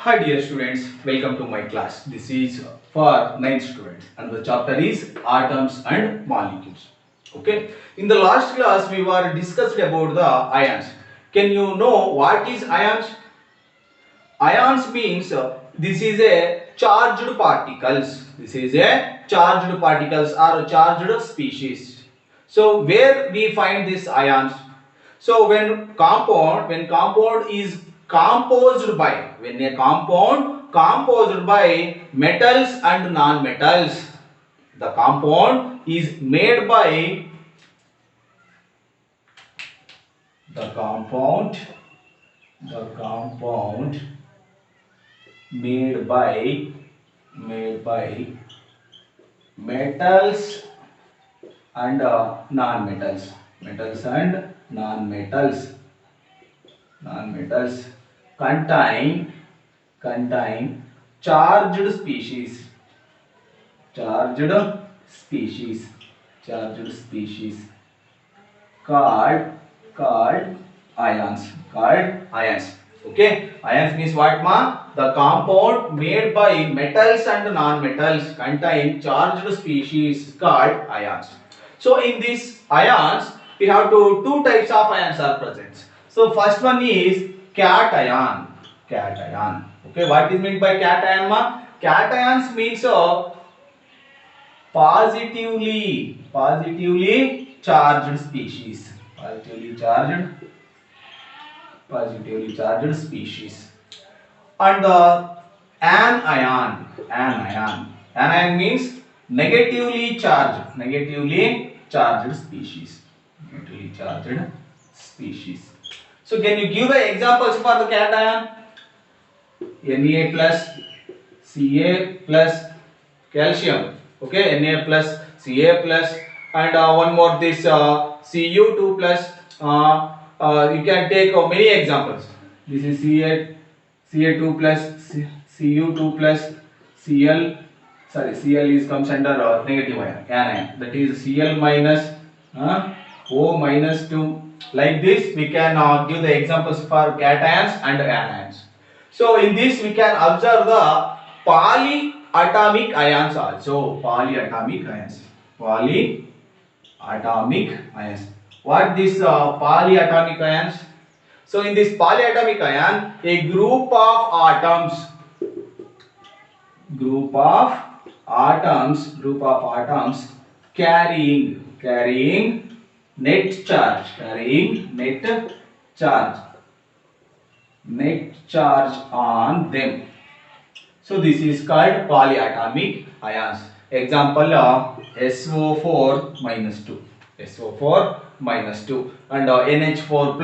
Hi dear students, welcome to my class. This is for 9th students and the chapter is atoms and molecules. Okay. In the last class we were discussed about the ions. Can you know what is ions? Ions means this is a charged particles. This is a charged particles or charged species. So where we find these ions? So when compound is composed by when a compound composed by metals and non-metals, the compound is made by the compound the compound made by metals and non-metals contain charged species charged species charged species called ions. Okay, ions means what ma? The compound made by metals and non-metals contain charged species called ions. So in these ions we have two types of ions are present. So first one is cation. Okay, what is meant by cation ma? Cations means positively charged species positively charged species. And anion means negatively charged species. So can you give the examples for the cation? Na plus Ca plus calcium. Okay, Na plus Ca plus and one more this Cu2 plus. You can take many examples. This is Ca2 plus Cu2 plus Cl. Sorry, Cl is comes under negative ion, anion. That is Cl minus O minus 2. Like this, we can give the examples for cations and anions. So in this we can observe the polyatomic ions also. Polyatomic ions. What this polyatomic ions? So in this polyatomic ion, a group of atoms carrying net charge on them. So this is called polyatomic ions. Example SO4 minus 2 and NH4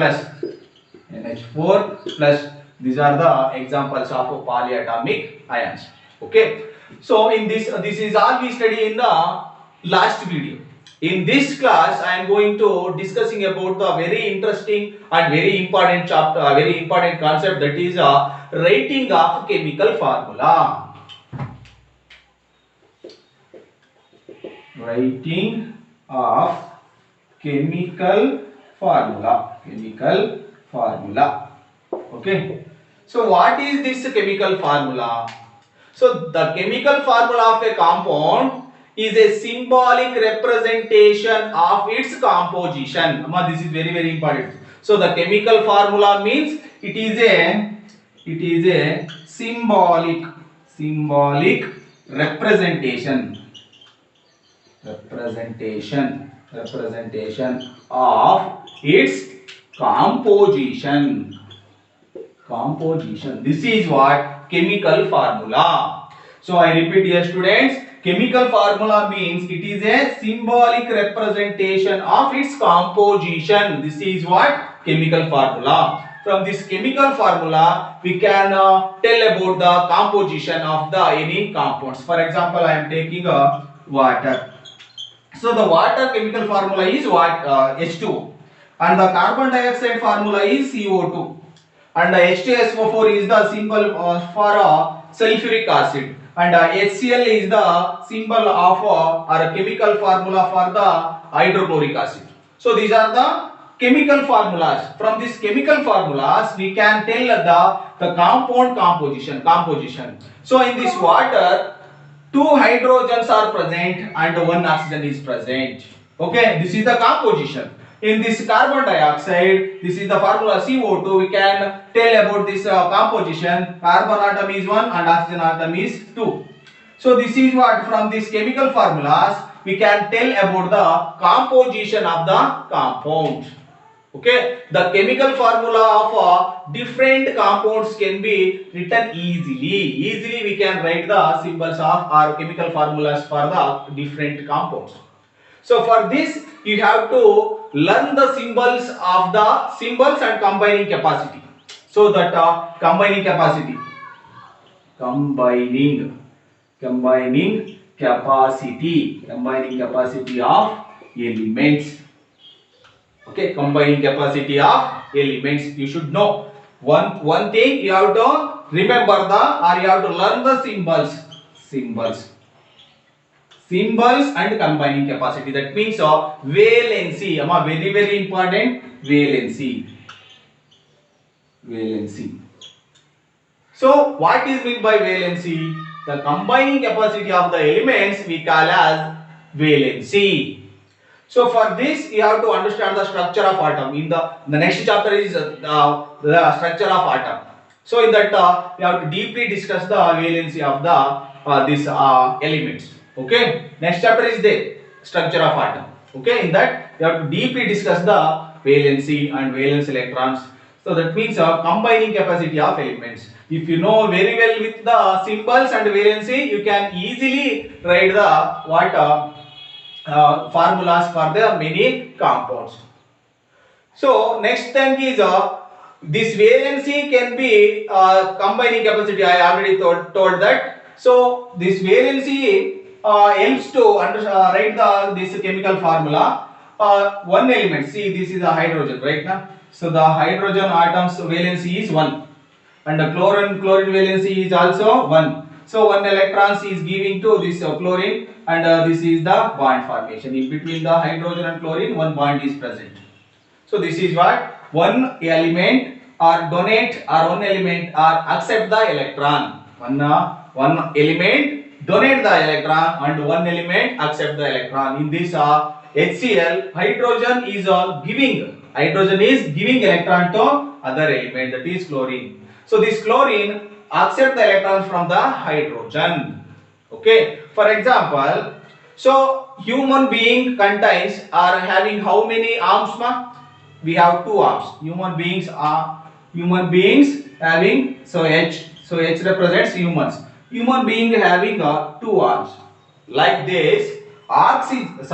plus. These are the examples of polyatomic ions. Okay, so in this is all we study in the last video. In this class I am going to discussing about the very interesting and very important chapter, very important concept, that is writing of chemical formula. Writing of chemical formula. Okay, so what is this chemical formula? So the chemical formula of a compound is a symbolic representation of its composition. This is very important. So the chemical formula means it is a symbolic representation of its composition. This is what chemical formula. So I repeat, dear students, chemical formula means it is a symbolic representation of its composition. This is what chemical formula. From this chemical formula we can tell about the composition of the any compounds. For example, I am taking water. So the water chemical formula is what H2, and the carbon dioxide formula is CO2. And H2SO4 is the symbol for sulfuric acid, and HCl is the symbol of or chemical formula for the hydrochloric acid. So these are the chemical formulas. From these chemical formulas, we can tell the compound composition. So in this water, two hydrogens are present and one oxygen is present. Okay, this is the composition. In this carbon dioxide, this is the formula CO2. We can tell about this composition. Carbon atom is 1 and oxygen atom is 2. So this is what from these chemical formulas we can tell about the composition of the compound. Okay, the chemical formula of different compounds can be written easily. Easily we can write the symbols of or chemical formulas for the different compounds. So for this you have to learn the symbols and combining capacity. So that combining capacity of elements. Okay, combining capacity of elements. You should know one thing. You have to remember you have to learn the symbols and combining capacity. That means valency. Very very important. Valency. So what is meant by valency? The combining capacity of the elements we call as valency. So for this you have to understand the structure of atom. In the next chapter is the structure of atom. So in that you have to deeply discuss the valency of the these elements. Okay. Next chapter is the structure of atom. Okay. In that you have to deeply discuss the valency and valence electrons. So that means combining capacity of elements. If you know very well with the symbols and valency, you can easily write the formulas for the many compounds. So next thing is this valency can be combining capacity. I already told that. So this valency helps to write this chemical formula. One element. See, this is a hydrogen, right now. So the hydrogen atoms valency is 1, and the chlorine valency is also 1. So one electron is giving to this chlorine, and this is the bond formation. In between the hydrogen and chlorine, one bond is present. So this is what one element or donate or one element or accept the electron. One element donate the electron and one element accept the electron. In this HCl, hydrogen is giving electron to other element, that is chlorine. So this chlorine accept the electrons from the hydrogen. Okay. For example, so human being contains or having how many arms? We have 2 arms. Human beings having H represents humans. Human being having 2 arms. Like this, octopus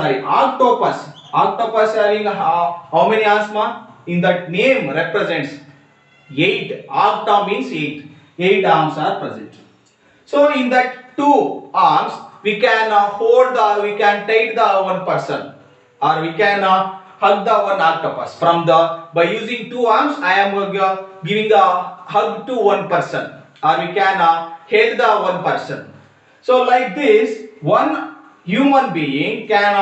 having how many arms? In that name represents 8. Octa means 8. 8 arms are present. So in that 2 arms we can we can take the one person, or we can hug the one octopus. By using 2 arms I am giving the hug to one person, or we can hate the one person. So like this, one human being can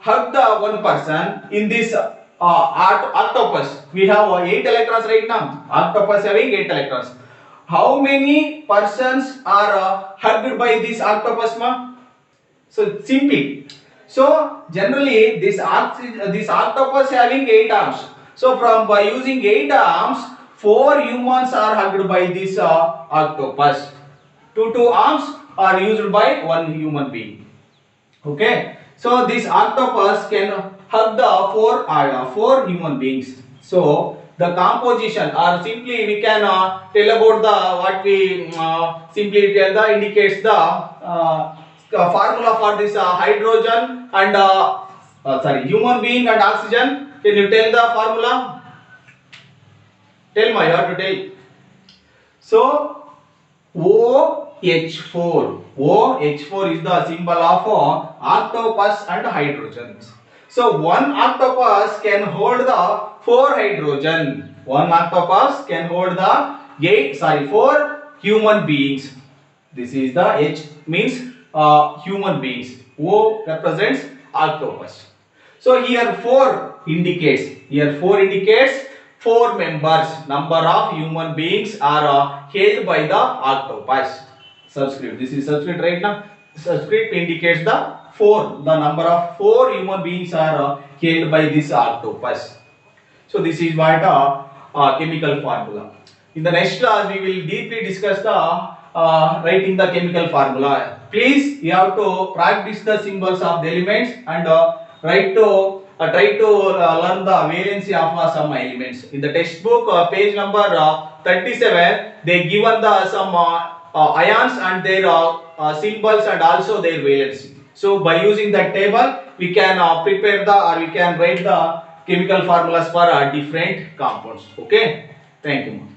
hug the one person. In this octopus we have 8 electrons right now. Octopus having 8 electrons. How many persons are hugged by this octopus? So simply. So generally this octopus having 8 arms. So by using 8 arms, 4 humans are hugged by this octopus. 2 arms are used by one human being. Okay. So this octopus can hug the 4 human beings. So the composition, or simply we can tell about what we simply tell indicates the formula for this hydrogen and human being and oxygen. Can you tell the formula? Tell you have to tell. So OH4. OH4 is the symbol of octopus and hydrogens. So one octopus can hold the 4 hydrogen. One octopus can hold the 4 human beings. This is the H means human beings. O represents octopus. So here 4 indicates Here 4 indicates 4 members. Number of human beings are held by the octopus. Subscript. This is subscript right now. Subscript indicates the 4. The number of 4 human beings are held by this octopus. So this is what chemical formula. In the next class, we will deeply discuss the writing the chemical formula. Please, you have to practice the symbols of the elements and try to learn the valency of some elements. In the textbook, page number 37, they given the some ions and their symbols and also their valency. So by using that table, we can prepare the or we can write the chemical formulas for different compounds. Okay, thank you.